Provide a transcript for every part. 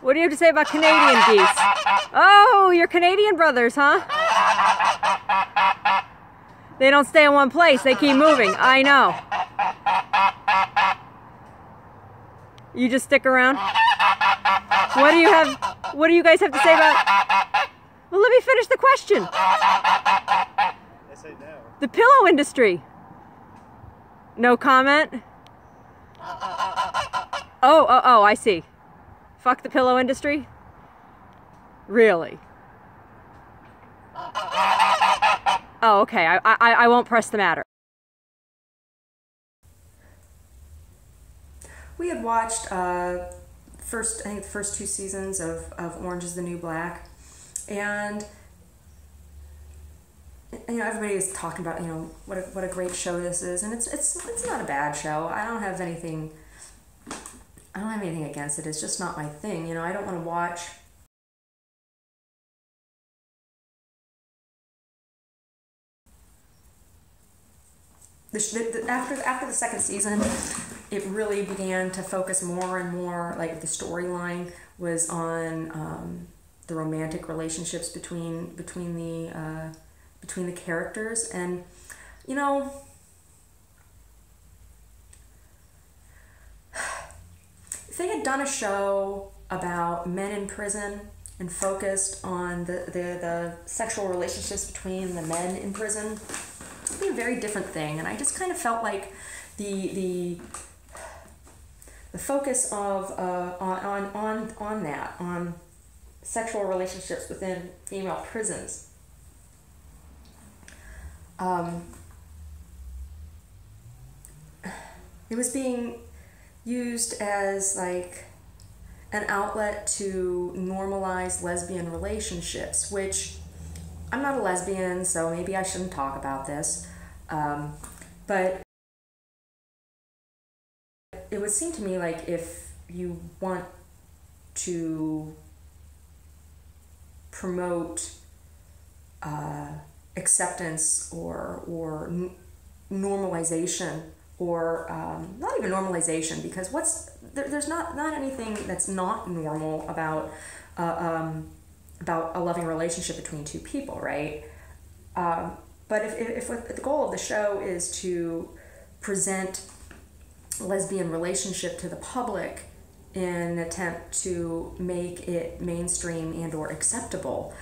What do you have to say about Canadian geese? Oh, you're Canadian brothers, huh? They don't stay in one place. They keep moving. I know. You just stick around? What do you guys have to say about... Well, let me finish the question. I say no. The pillow industry. No comment? Oh, I see. Fuck the pillow industry? Really? Oh, okay. I won't press the matter. We had watched I think the first 2 seasons of Orange is the New Black, and everybody is talking about what a great show this is, and it's not a bad show. I don't have anything against it. It's just not my thing. I don't want to watch after the second season. It really began to focus more and more, like the storyline was on the romantic relationships between the characters, and if they had done a show about men in prison and focused on the sexual relationships between the men in prison, it'd be a very different thing. And I just kind of felt like the focus of on sexual relationships within female prisons, it was being used as like an outlet to normalize lesbian relationships, which I'm not a lesbian, so maybe I shouldn't talk about this, but it would seem to me like if you want to promote acceptance or normalization, or not even normalization, because there's not anything that's not normal about a loving relationship between 2 people, right? But if the goal of the show is to present lesbian relationship to the public in an attempt to make it mainstream and or acceptable,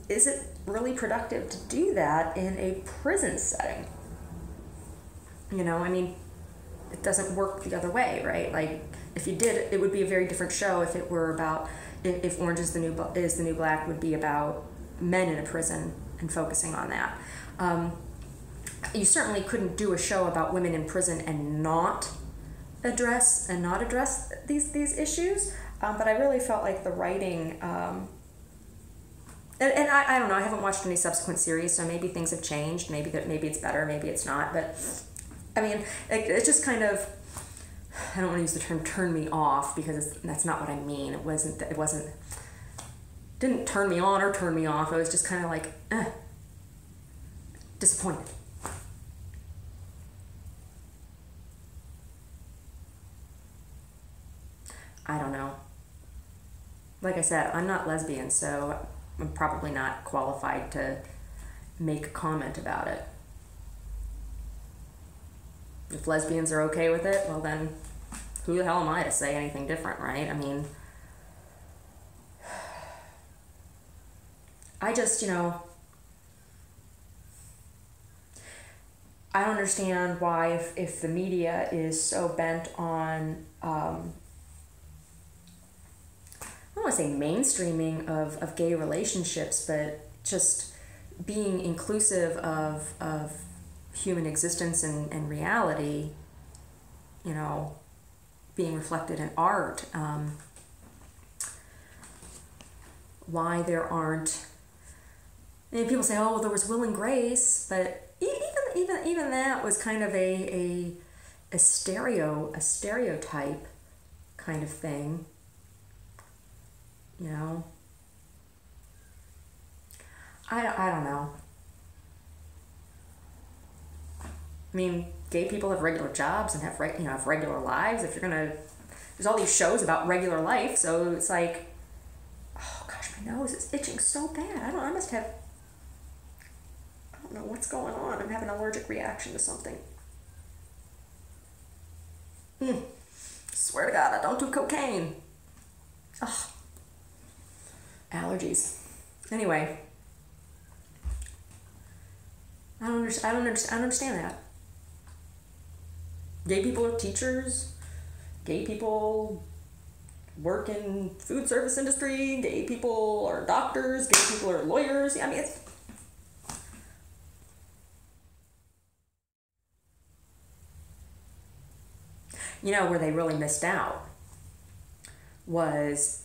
is it really productive to do that in a prison setting? I mean, it doesn't work the other way, right? Like, if you did, it would be a very different show if it were about, if Orange is the New Black would be about men in a prison and focusing on that. You certainly couldn't do a show about women in prison and not address these issues. But I really felt like the writing, and I don't know, I haven't watched any subsequent series, so maybe things have changed. Maybe it's better, maybe it's not. But I mean, it just kind of, I don't want to use the term "turn me off" because that's not what I mean. It didn't turn me on or turn me off. It was just kind of like, disappointed. I don't know. Like I said, I'm not lesbian, so I'm probably not qualified to make a comment about it. If lesbians are okay with it, well then, who the hell am I to say anything different, right? I mean, I just, I don't understand why if the media is so bent on, I don't want to say mainstreaming of gay relationships, but just being inclusive of human existence and reality, being reflected in art, why there aren't, people say, oh, well, there was Will and Grace, but even that was kind of a stereotype kind of thing, I don't know. I mean, gay people have regular jobs and have regular lives. If you're gonna there's all these shows about regular life, so it's like, oh gosh, my nose is itching so bad. I don't know what's going on. I'm having an allergic reaction to something. Swear to God, I don't do cocaine. Ugh. Allergies. Anyway, I don't understand that. Gay people are teachers. Gay people work in food service industry. Gay people are doctors. Gay people are lawyers. I mean, it's... You know, where they really missed out was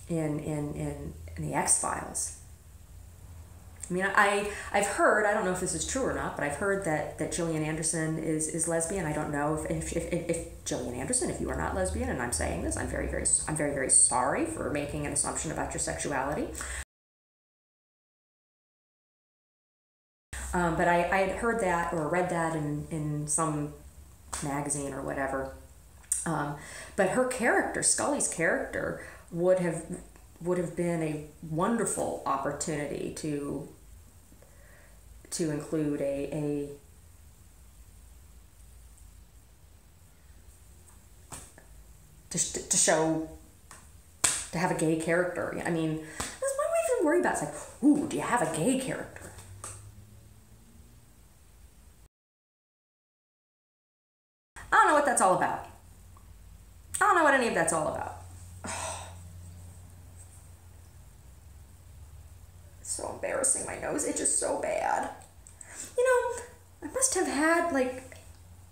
in the X-Files. I mean, I've heard, I don't know if this is true or not, but I've heard that Gillian Anderson is lesbian. I don't know if Gillian Anderson, if you are not lesbian, and I'm saying this, I'm very sorry for making an assumption about your sexuality. But I had heard that or read that in some magazine or whatever. But her character, Scully's character, would have been a wonderful opportunity to include to show, to have a gay character. I mean, what do we even worry about? It's like, ooh, do you have a gay character? I don't know what that's all about. I don't know what any of that's all about. It's so embarrassing. My nose itches so bad. You know, I must have had, like,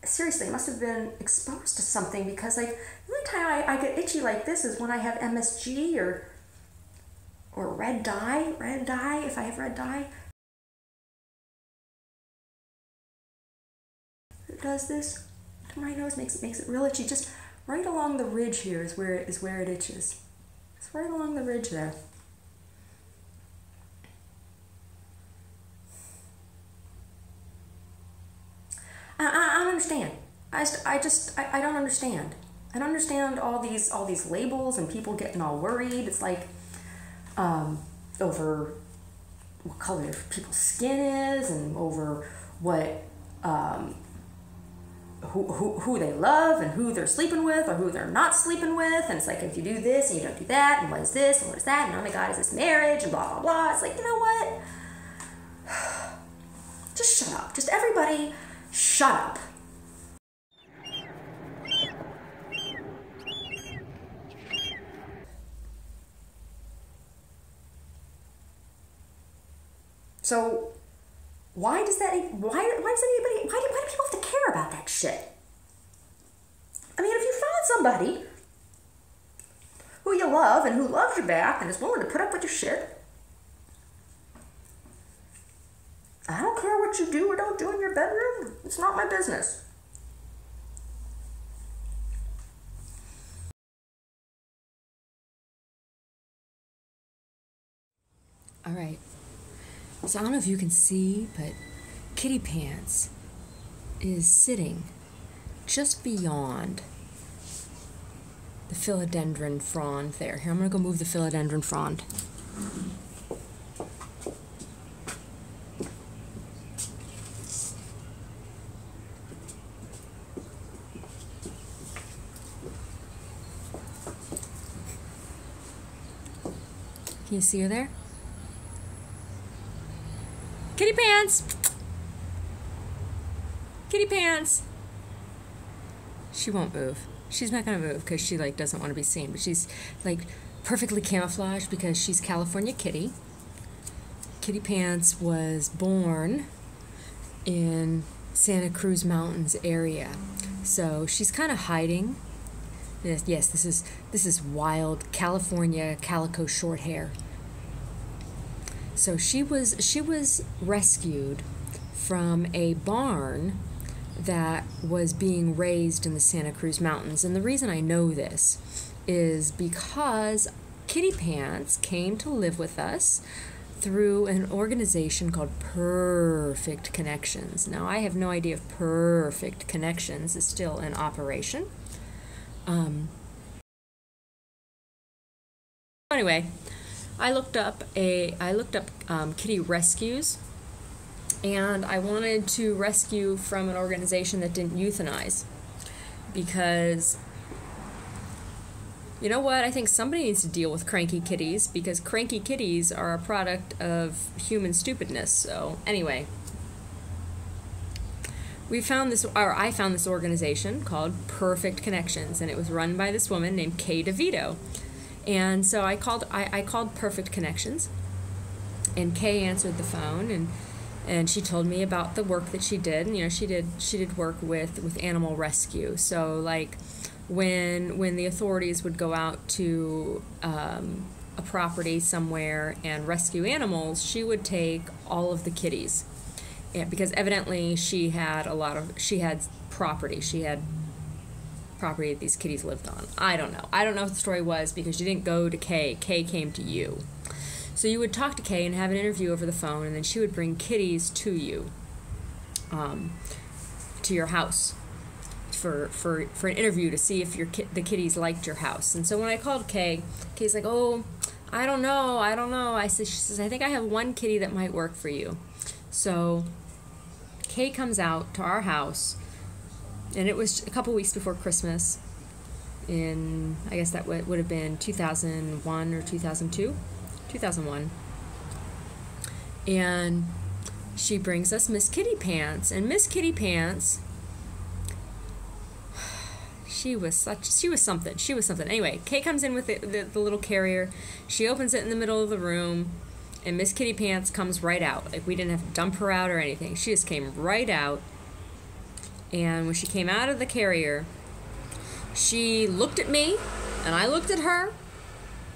seriously, I must have been exposed to something, because, like, the only time I get itchy like this is when I have MSG or red dye, if I have red dye. It does this to my nose, makes it real itchy. Just right along the ridge here is where it itches. It's right along the ridge there. I don't understand. I don't understand. I don't understand all these labels and people getting all worried. It's like over what color people's skin is, and over what who they love and who they're sleeping with or who they're not sleeping with. And it's like, if you do this and you don't do that, and what is this and what is that, and oh my God, is this marriage, and blah blah blah. It's like, you know what? Just shut up. Just everybody shut up. So why do people have to care about that shit? I mean, if you found somebody who you love and who loves you back and is willing to put up with your shit, I don't care what you do or don't do in your bedroom. It's not my business. All right. So I don't know if you can see, but Kitty Pants is sitting just beyond the philodendron frond there. Here, I'm going to go move the philodendron frond. Can you see her there? Kitty Pants! Kitty Pants! She won't move. She's not gonna move because she doesn't want to be seen, but she's perfectly camouflaged because she's California Kitty. Kitty Pants was born in Santa Cruz Mountains area, so she's kind of hiding. Yes, this is wild California calico short hair. So she was rescued from a barn that was being raised in the Santa Cruz Mountains. And the reason I know this is because Kitty Pants came to live with us through an organization called Perfect Connections. Now, I have no idea if Perfect Connections is still in operation. Anyway, I looked up kitty rescues, and I wanted to rescue from an organization that didn't euthanize, because you know what? I think somebody needs to deal with cranky kitties, because cranky kitties are a product of human stupidness. So anyway, I found this organization called Perfect Connections, and it was run by this woman named Kay DeVito. And so I called Perfect Connections, and Kay answered the phone, and she told me about the work that she did. And, you know, she did work with animal rescue. So like when the authorities would go out to a property somewhere and rescue animals, she would take all of the kitties, because evidently she had property that these kitties lived on. I don't know what the story was, because you didn't go to Kay. Kay came to you. So you would talk to Kay and have an interview over the phone, and then she would bring kitties to you, to your house, for an interview to see if the kitties liked your house. And so when I called Kay, Kay's like, "Oh, I don't know." She says, "I think I have one kitty that might work for you." So Kay comes out to our house, and it was a couple weeks before Christmas, I guess that would have been 2001 or 2002, 2001. And she brings us Miss Kitty Pants, and Miss Kitty Pants, she was something. Anyway, Kay comes in with the little carrier. She opens it in the middle of the room, and Miss Kitty Pants comes right out. Like, we didn't have to dump her out or anything. She just came right out. And when she came out of the carrier, she looked at me, and I looked at her,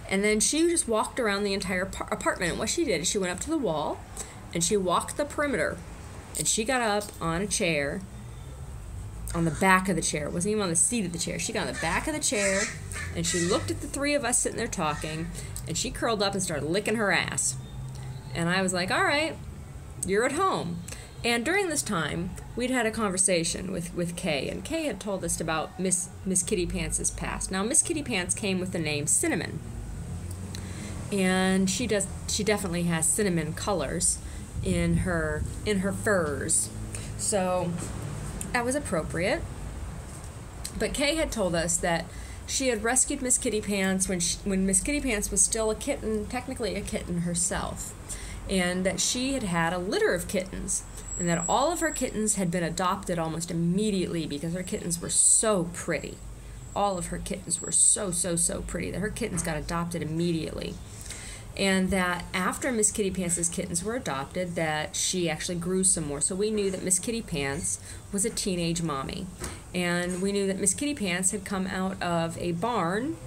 and then she just walked around the entire apartment. And what she did is she went up to the wall, and she walked the perimeter, and she got up on a chair, on the back of the chair. It wasn't even on the seat of the chair. She got on the back of the chair, and she looked at the three of us sitting there talking, and she curled up and started licking her ass. And I was like, "All right, you're at home." And during this time, we'd had a conversation with Kay, and Kay had told us about Miss Kitty Pants' past. Now, Miss Kitty Pants came with the name Cinnamon, and she definitely has cinnamon colors in her furs, so that was appropriate. But Kay had told us that she had rescued Miss Kitty Pants when Miss Kitty Pants was still a kitten, technically a kitten herself, and that she had had a litter of kittens, and that all of her kittens had been adopted almost immediately because her kittens were so pretty. All of her kittens were so pretty that her kittens got adopted immediately. And that after Miss Kitty Pants' kittens were adopted, that she actually grew some more. So we knew that Miss Kitty Pants was a teenage mommy. And we knew that Miss Kitty Pants had come out of a barn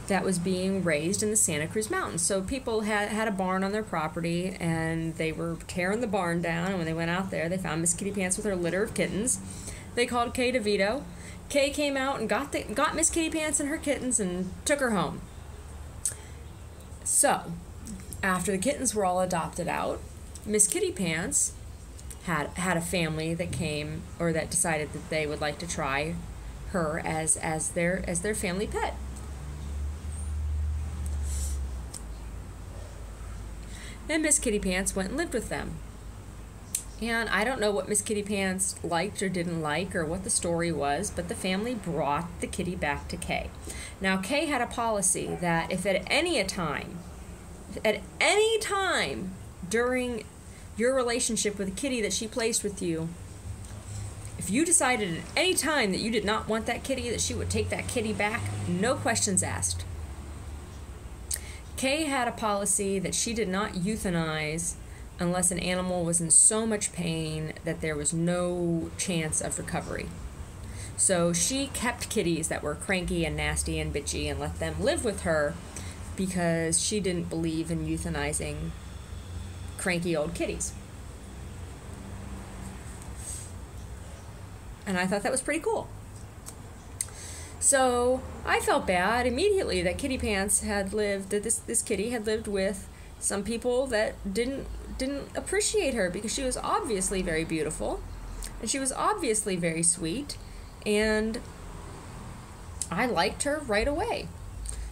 that was being raised in the Santa Cruz Mountains. So people had a barn on their property, and they were tearing the barn down, and when they went out there, they found Miss Kitty Pants with her litter of kittens. They called Kay DeVito. Kay came out and got Miss Kitty Pants and her kittens and took her home. So, after the kittens were all adopted out, Miss Kitty Pants had a family that came, or that decided that they would like to try her as their family pet. And Miss Kitty Pants went and lived with them. And I don't know what Miss Kitty Pants liked or didn't like, or what the story was, but the family brought the kitty back to Kay. Now, Kay had a policy that if at any time during your relationship with a kitty that she placed with you, if you decided at any time that you did not want that kitty, that she would take that kitty back, no questions asked. Kay had a policy that she did not euthanize unless an animal was in so much pain that there was no chance of recovery. So she kept kitties that were cranky and nasty and bitchy and let them live with her, because she didn't believe in euthanizing cranky old kitties. And I thought that was pretty cool. So I felt bad immediately that Kitty Pants had lived, that this kitty had lived with some people that didn't appreciate her because she was obviously very beautiful and she was obviously very sweet, and I liked her right away.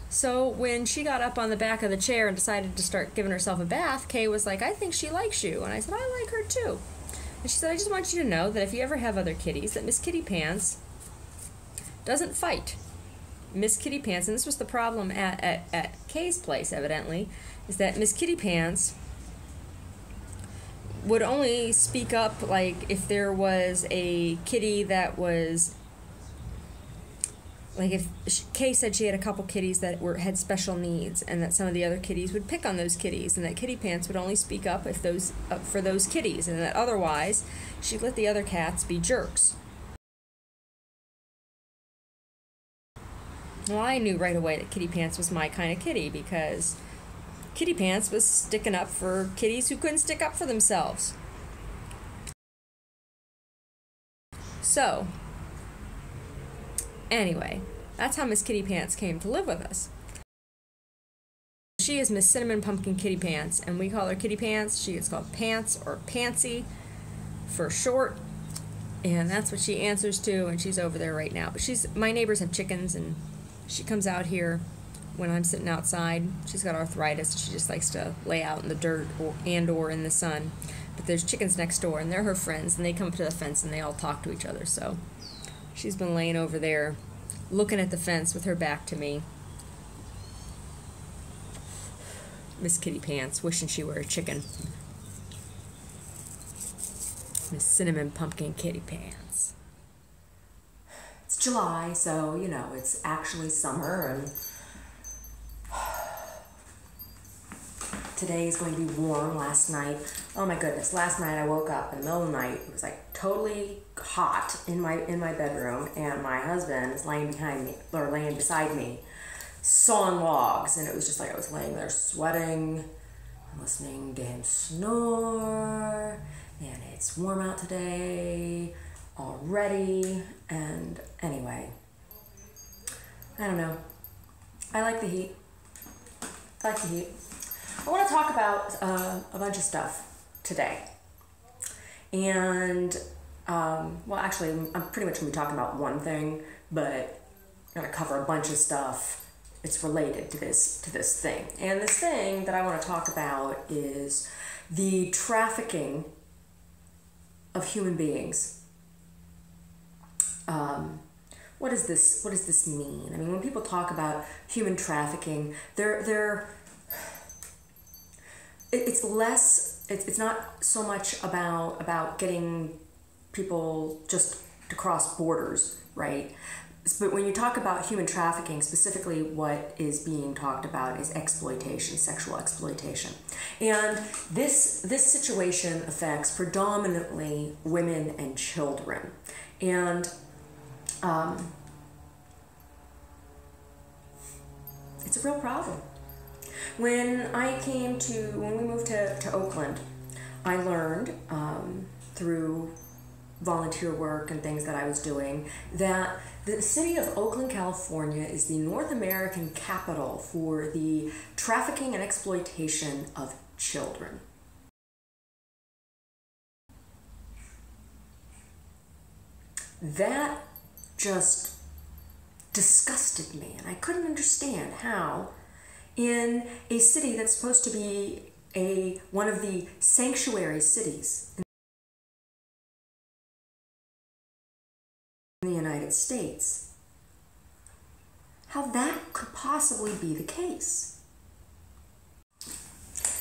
So when she got up on the back of the chair and decided to start giving herself a bath, Kay was like, I think she likes you. And I said, I like her too. And she said, I just want you to know that if you ever have other kitties, that Miss Kitty Pants doesn't fight. Miss Kitty Pants, and this was the problem at Kay's place, evidently, is that Miss Kitty Pants would only speak up, like, if there was a kitty that was, like, if Kay said she had a couple kitties that had special needs, and that some of the other kitties would pick on those kitties, and that Kitty Pants would only speak up if for those kitties, and that otherwise she'd let the other cats be jerks. Well, I knew right away that Kitty Pants was my kind of kitty, because Kitty Pants was sticking up for kitties who couldn't stick up for themselves. So, anyway, that's how Miss Kitty Pants came to live with us. She is Miss Cinnamon Pumpkin Kitty Pants, and we call her Kitty Pants. She gets called Pants or Pantsy for short, and that's what she answers to, and she's over there right now. But my neighbors have chickens, and she comes out here when I'm sitting outside. She's got arthritis. She just likes to lay out in the dirt or in the sun. But there's chickens next door, and they're her friends, and they come up to the fence, and they all talk to each other. So she's been laying over there looking at the fence with her back to me. Miss Kitty Pants, wishing she were a chicken. Miss Cinnamon Pumpkin Kitty Pants. It's July, so, you know, it's actually summer, and today is going to be warm. Last night, oh my goodness, last night I woke up in the middle of the night. It was like totally hot in my bedroom, and my husband is laying beside me, sawing logs, and it was just like I was laying there sweating, listening to him snore, and it's warm out today already, and anyway, I don't know. I like the heat. I want to talk about a bunch of stuff today. And, well, actually, I'm pretty much going to be talking about one thing, but I'm going to cover a bunch of stuff. It's related to this thing. And this thing that I want to talk about is the trafficking of human beings. What does this mean? I mean, when people talk about human trafficking, it's not so much about getting people just to cross borders, right? But when you talk about human trafficking, specifically what is being talked about is exploitation, sexual exploitation. And this situation affects predominantly women and children. And it's a real problem. When we moved to Oakland, I learned through volunteer work and things that I was doing that the city of Oakland, California is the North American capital for the trafficking and exploitation of children. That just disgusted me, and I couldn't understand how in a city that's supposed to be one of the sanctuary cities in the United States, how that could possibly be the case.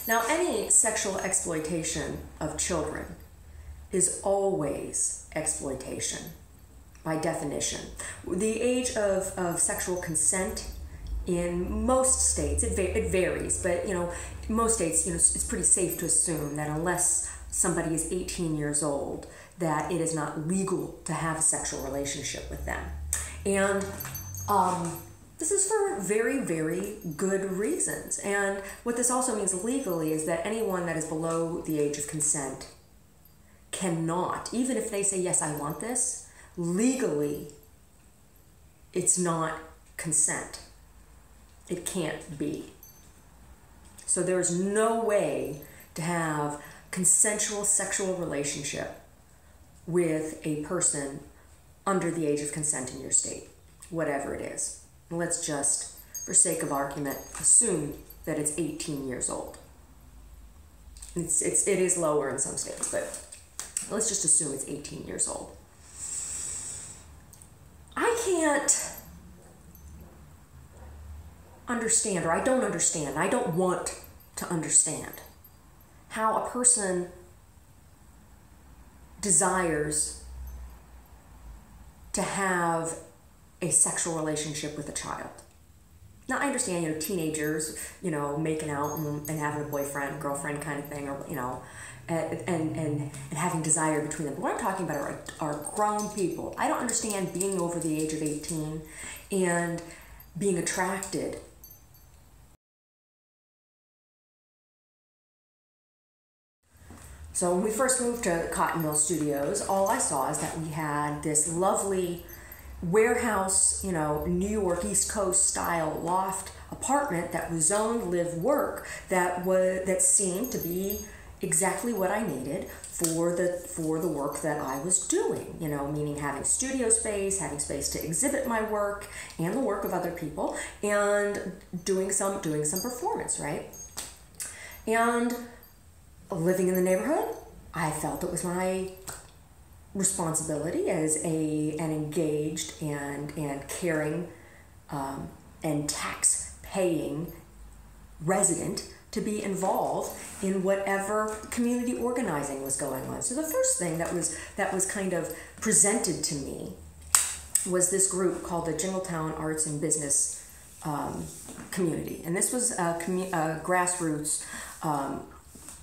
Now, any sexual exploitation of children is always exploitation by definition. The age of sexual consent in most states, it varies, but most states, it's pretty safe to assume that unless somebody is 18 years old, that it is not legal to have a sexual relationship with them. And this is for very, very good reasons. And what this also means legally is that anyone that is below the age of consent cannot, even if they say, yes, I want this, legally, it's not consent. It can't be. So there's no way to have consensual sexual relationship with a person under the age of consent in your state, whatever it is. And let's just, for sake of argument, assume that it's 18 years old. It is lower in some states, but let's just assume it's 18 years old. I can't understand, or I don't understand, I don't want to understand how a person desires to have a sexual relationship with a child. Now, I understand, teenagers, making out and having a boyfriend, girlfriend kind of thing, or, and having desire between them. But what I'm talking about are grown people. I don't understand being over the age of 18 and being attracted So when we first moved to Cotton Mill Studios, all I saw is that we had this lovely warehouse, New York East Coast style loft apartment that was zoned live work that seemed to be exactly what I needed for the work that I was doing, meaning having studio space, having space to exhibit my work and the work of other people, and doing some performance, right? And living in the neighborhood, I felt it was my responsibility as an engaged and caring and tax-paying resident to be involved in whatever community organizing was going on. So the first thing that was kind of presented to me was this group called the Jingletown Arts and Business Community, and this was a grassroots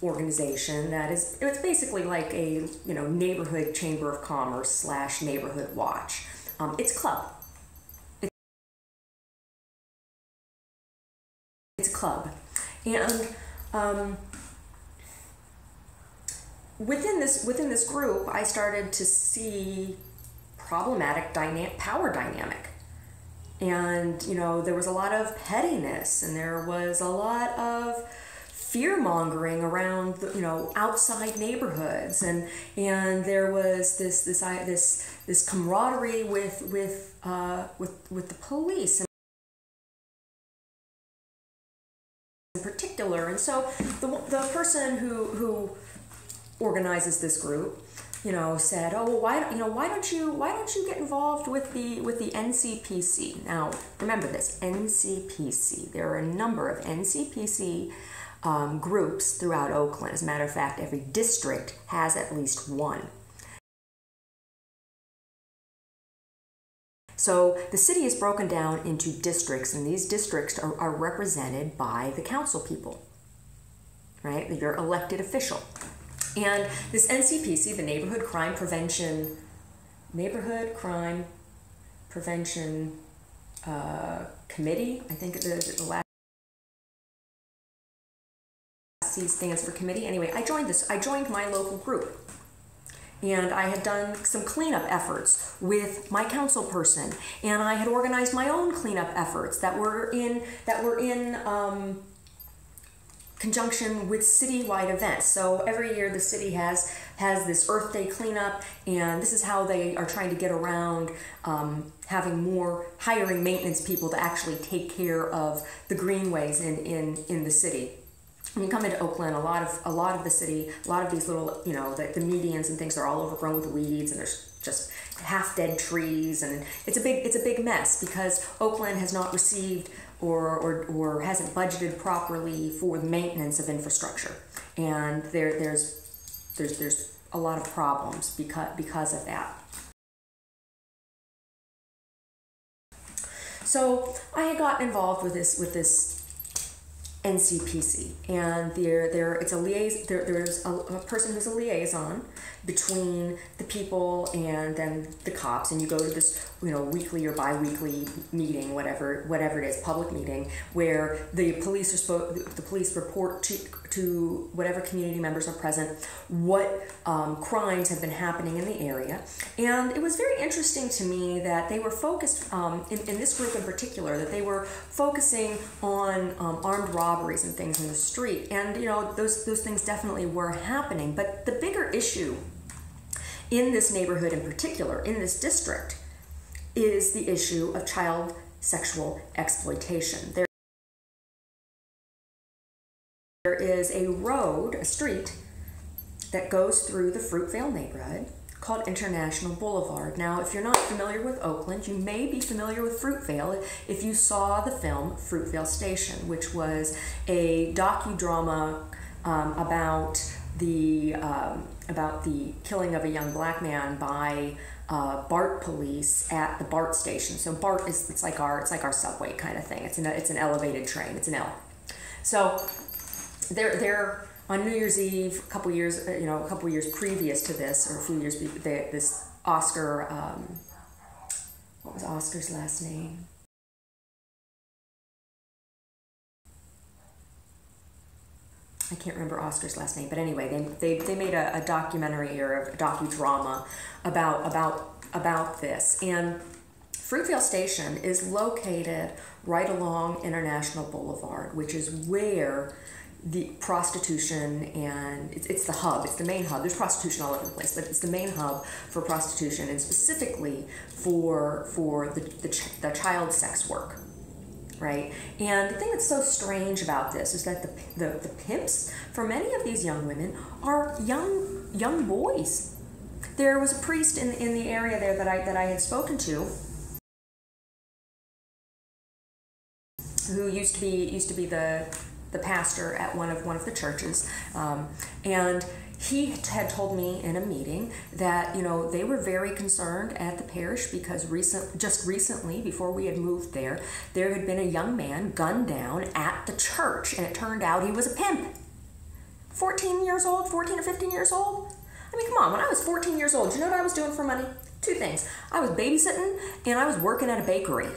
organization it's basically like a neighborhood chamber of commerce / neighborhood watch. It's a club. It's a club, and within this group, I started to see problematic power dynamic, and there was a lot of pettiness, and there was a lot of fear-mongering around outside neighborhoods, and there was this camaraderie with the police in particular. And so the person who organizes this group said, oh, why don't you get involved with the NCPC? Now remember this, NCPC, there are a number of NCPC groups throughout Oakland. As a matter of fact, every district has at least one. So the city is broken down into districts, and these districts are represented by the council people, right? Your elected official. And this NCPC, the Neighborhood Crime Prevention Committee, I think the last C stands for committee. Anyway, I joined my local group, and I had done some cleanup efforts with my council person, and I had organized my own cleanup efforts that were in conjunction with citywide events. So every year the city has this Earth Day cleanup, and this is how they are trying to get around hiring maintenance people to actually take care of the greenways in the city. When you come into Oakland, a lot of the city, a lot of these little, the medians and things are all overgrown with weeds, and there's just half dead trees, and it's a big mess because Oakland has not received or hasn't budgeted properly for the maintenance of infrastructure, and there's a lot of problems because of that. So I had gotten involved with this NCPC, and there's a person who's a liaison between the people and then the cops, and you go to this, you know, weekly or bi-weekly meeting, whatever it is, public meeting, where the police report to whatever community members are present what crimes have been happening in the area. And it was very interesting to me that they were focused in this group in particular, that they were focusing on armed robberies and things in the street. And you know, those things definitely were happening, but the bigger issue in this neighborhood in particular, in this district, is the issue of child sexual exploitation. There is a road, a street, that goes through the Fruitvale neighborhood called International Boulevard. Now, if you're not familiar with Oakland, you may be familiar with Fruitvale if you saw the film Fruitvale Station, which was a docudrama about the killing of a young black man by BART police at the BART station. So BART is it's like our subway kind of thing. It's an elevated train. It's an L. So they're on New Year's Eve, a couple years previous to this, or a few years this Oscar. What was Oscar's last name? I can't remember Oscar's last name, but anyway, they made a documentary or a docudrama about this. And Fruitvale Station is located right along International Boulevard, which is where the prostitution and it's the hub, it's the main hub. There's prostitution all over the place, but it's the main hub for prostitution, and specifically for the child sex work. Right? And the thing that's so strange about this is that the pimps for many of these young women are young boys. There was a priest in the area there that I had spoken to, who used to be the pastor at one of the churches, and he had told me in a meeting that, you know, they were very concerned at the parish because just recently, before we had moved there had been a young man gunned down at the church, and it turned out he was a pimp. 14 or 15 years old? I mean, come on, when I was 14 years old, do you know what I was doing for money? Two things. I was babysitting and I was working at a bakery.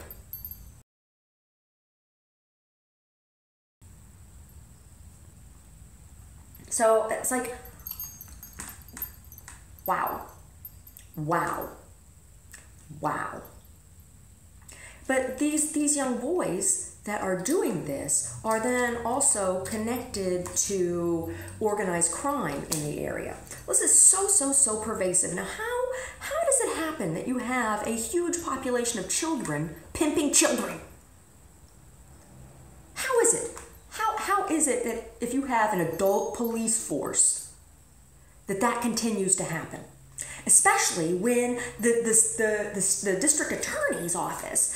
So it's like, wow. But these young boys that are doing this are then also connected to organized crime in the area. This is so pervasive. Now, how does it happen that you have a huge population of children pimping children? How is it? How is it that if you have an adult police force, that continues to happen? Especially when the district attorney's office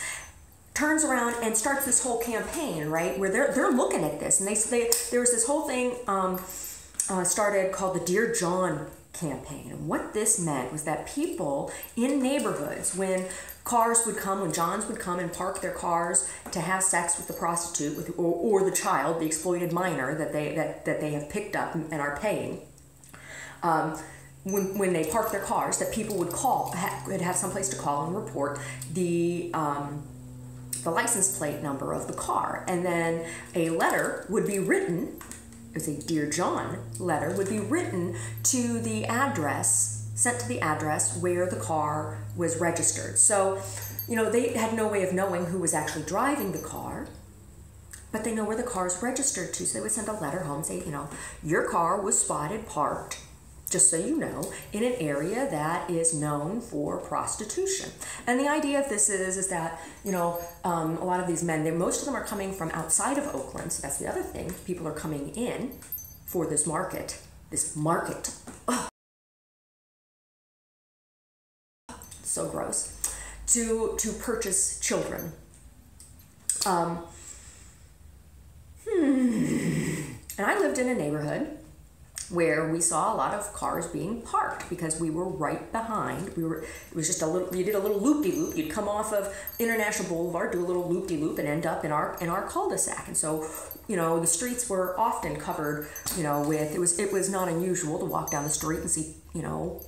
turns around and starts this whole campaign, right, where they're looking at this, and there was this whole thing started called the Dear John campaign. And what this meant was that people in neighborhoods, when Johns would come and park their cars to have sex with the prostitute or the child, the exploited minor that they have picked up and are paying, when they park their cars, that people would have someplace to call and report the license plate number of the car, and then a letter would be written. It was a Dear John letter would be written to the address, sent to the address where the car was registered. So, you know, they had no way of knowing who was actually driving the car, but they know where the car is registered to. So they would send a letter home saying, you know, your car was spotted parked, just so you know, in an area that is known for prostitution. And the idea of this is that, you know, a lot of these men, most of them are coming from outside of Oakland, so that's the other thing. People are coming in for this market. Oh, so gross. To purchase children. And I lived in a neighborhood where we saw a lot of cars being parked because we were right behind. It was just you did a little loop-de-loop. You'd come off of International Boulevard, do a little loop-de-loop, and end up in our cul-de-sac. And so, you know, the streets were often covered, you know, with, it was not unusual to walk down the street and see you know,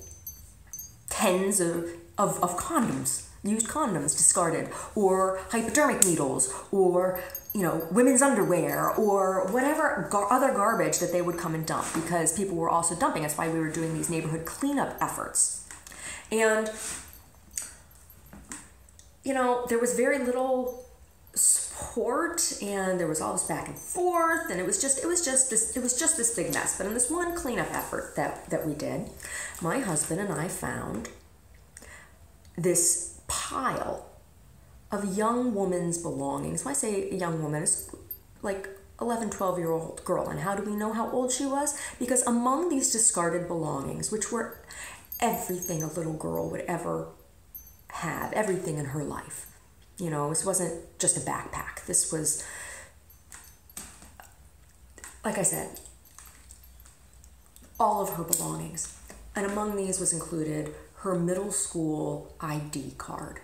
tens of condoms, used condoms discarded, or hypodermic needles, or, you know, women's underwear, or whatever other garbage that they would come and dump, because people were also dumping. That's why we were doing these neighborhood cleanup efforts. And, you know, there was very little support, and there was all this back and forth, and it was just this big mess. But in this one cleanup effort that we did, my husband and I found this pile of young woman's belongings. When I say a young woman, it's like 11, 12-year-old girl. And how do we know how old she was? Because among these discarded belongings, which were everything a little girl would ever have, everything in her life. You know, this wasn't just a backpack. This was, like I said, all of her belongings. And among these was included her middle school ID card.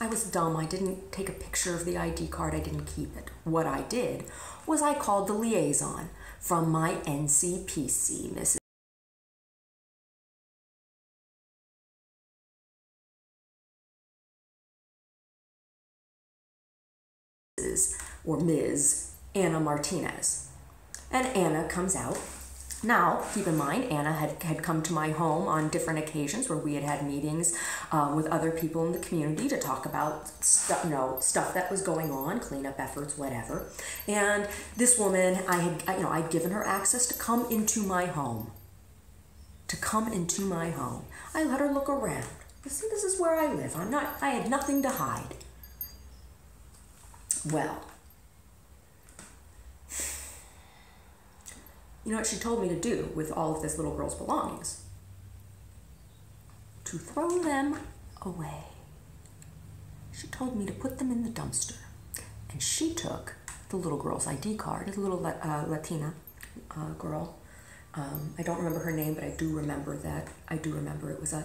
I was dumb. I didn't take a picture of the ID card. I didn't keep it. What I did was I called the liaison from my NCPC, Mrs. or Ms. Anna Martinez. And Anna comes out. Now, keep in mind, Anna had come to my home on different occasions where we had meetings with other people in the community to talk about stuff that was going on, cleanup efforts, whatever. And this woman, I'd given her access to come into my home. I let her look around. See, this is where I live. I had nothing to hide. Well, you know what she told me to do with all of this little girl's belongings? To throw them away. She told me to put them in the dumpster. And she took the little girl's ID card, the little Latina girl. I don't remember her name, but I do remember that. I do remember it was a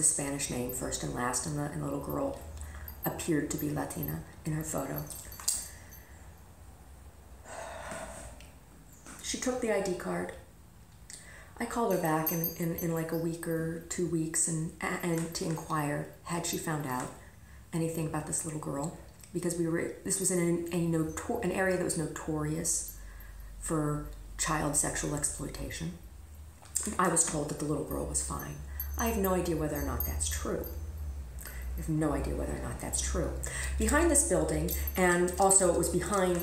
Spanish name, first and last, and the little girl appeared to be Latina in her photo. She took the ID card. I called her back in like a week or 2 weeks and to inquire, had she found out anything about this little girl? Because this was in an area that was notorious for child sexual exploitation. I was told that the little girl was fine. I have no idea whether or not that's true. Behind this building, and also it was behind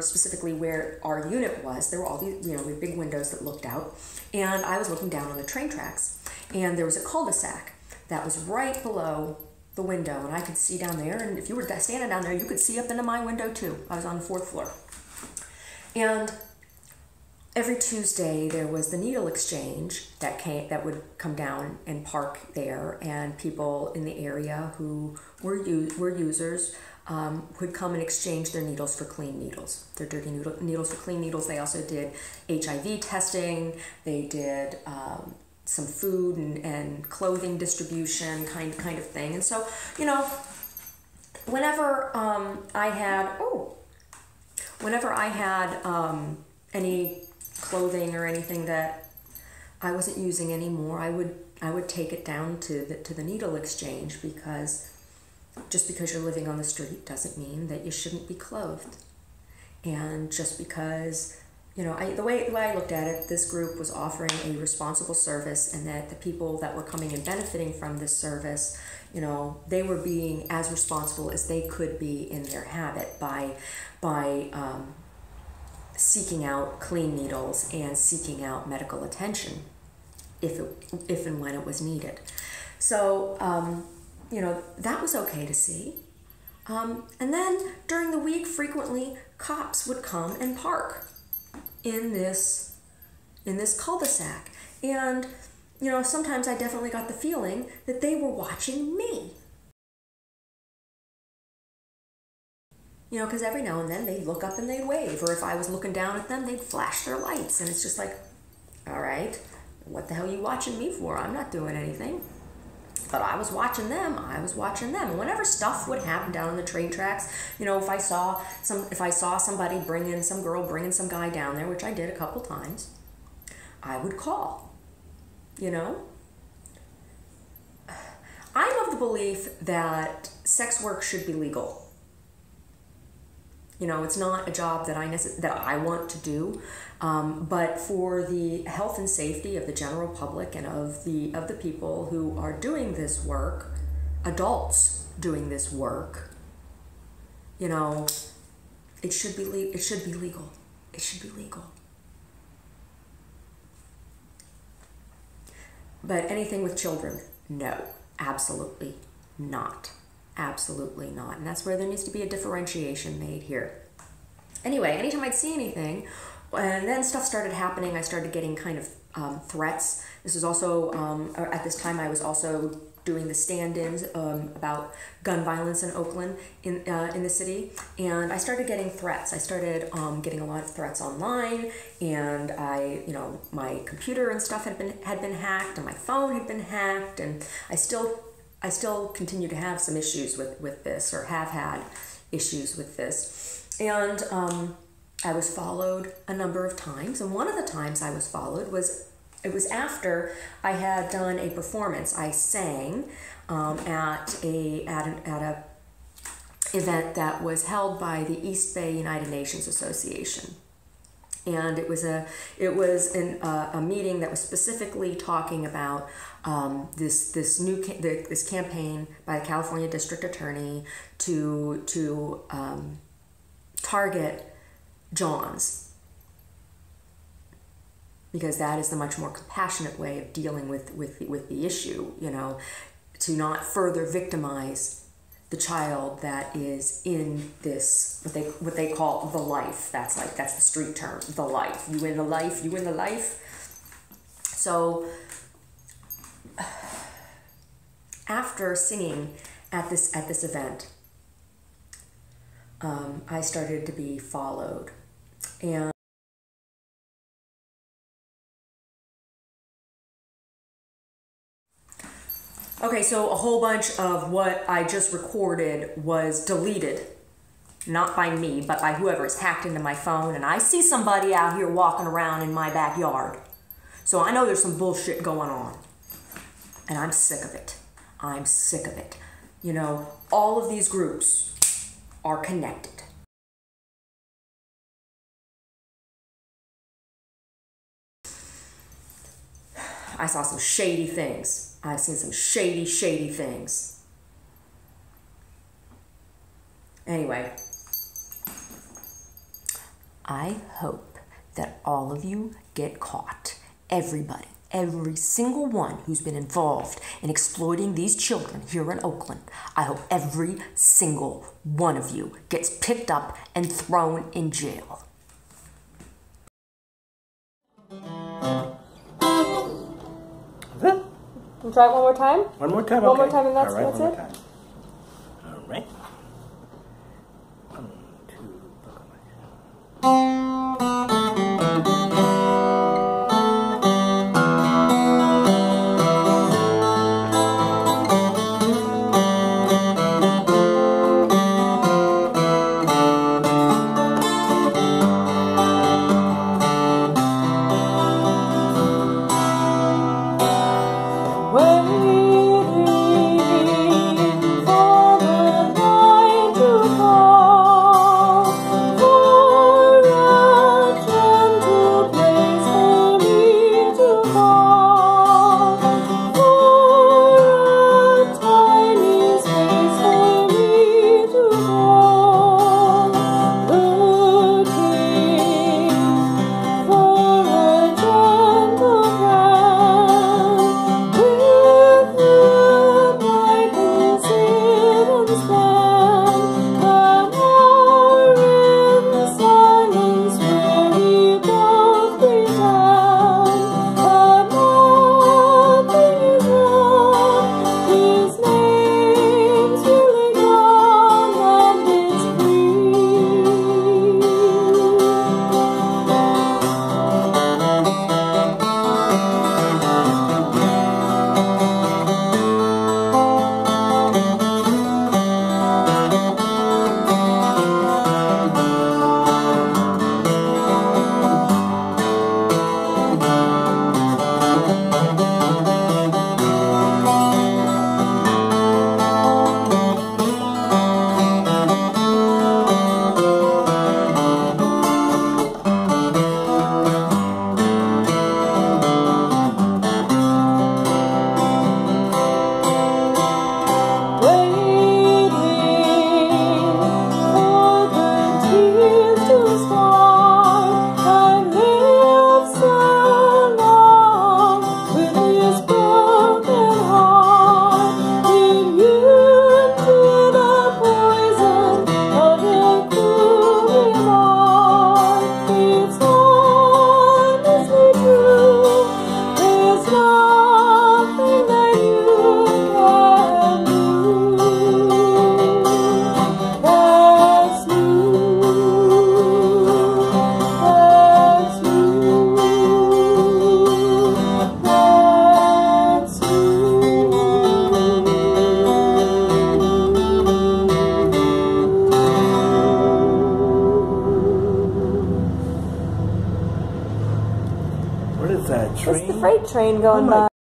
specifically where our unit was, there were all these, we had big windows that looked out, and I was looking down on the train tracks, and there was a cul-de-sac that was right below the window, and I could see down there, and if you were standing down there, you could see up into my window too. I was on the 4th floor. And every Tuesday there was the needle exchange that would come down and park there, and people in the area who were users would come and exchange their needles for clean needles, their dirty needles for clean needles. They also did HIV testing. They did some food and clothing distribution kind of thing. And so, whenever I had any clothing or anything that I wasn't using anymore, I would take it down to the needle exchange, because just because you're living on the street doesn't mean that you shouldn't be clothed. And just because, the way I looked at it, this group was offering a responsible service, and that the people that were coming and benefiting from this service, they were being as responsible as they could be in their habit by seeking out clean needles and seeking out medical attention if and when it was needed. So, that was okay to see. And then during the week, frequently cops would come and park in this cul-de-sac. And, sometimes I definitely got the feeling that they were watching me. Because every now and then they'd look up and they'd wave, or if I was looking down at them, they'd flash their lights, and it's just like, all right, what the hell are you watching me for? I'm not doing anything. But I was watching them. And whenever stuff would happen down on the train tracks, if I saw somebody some girl bringing some guy down there, which I did a couple times, I would call, you know? I'm of the belief that sex work should be legal. You know, it's not a job that I want to do, but for the health and safety of the general public and of the people who are doing this work, adults doing this work, you know, it should be legal. It should be legal. It should be legal. But anything with children, no, absolutely not. Absolutely not. And that's where there needs to be a differentiation made here. Anyway, anytime I'd see anything, and then stuff started happening, I started getting kind of threats. This was also, at this time, I was also doing the stand-ins about gun violence in Oakland, in the city, and I started getting threats. I started getting a lot of threats online, and my computer and stuff had been hacked, and my phone had been hacked, and I still continue to have some issues with this, or have had issues with this. And I was followed a number of times, and one of the times I was followed was after I had done a performance. I sang at a event that was held by the East Bay United Nations Association. And it was a meeting that was specifically talking about this campaign by the California District Attorney to target Johns, because that is the much more compassionate way of dealing with the issue. You know, to not further victimize the child that is in this, what they call the life. That's the street term, the life. You in the life, you in the life. So after singing at this event, I started to be followed, and okay, so a whole bunch of what I just recorded was deleted, not by me, but by whoever's hacked into my phone, and I see somebody out here walking around in my backyard. So I know there's some bullshit going on, and I'm sick of it. I'm sick of it. You know, all of these groups are connected. I saw some shady things. I've seen some shady things. Anyway, I hope that all of you get caught. Everybody, every single one who's been involved in exploiting these children here in Oakland, I hope every single one of you gets picked up and thrown in jail. Try it one more time? One more time, One okay. more time and that's All right, it? one more time. All right. 1, 2, Waiting train going by.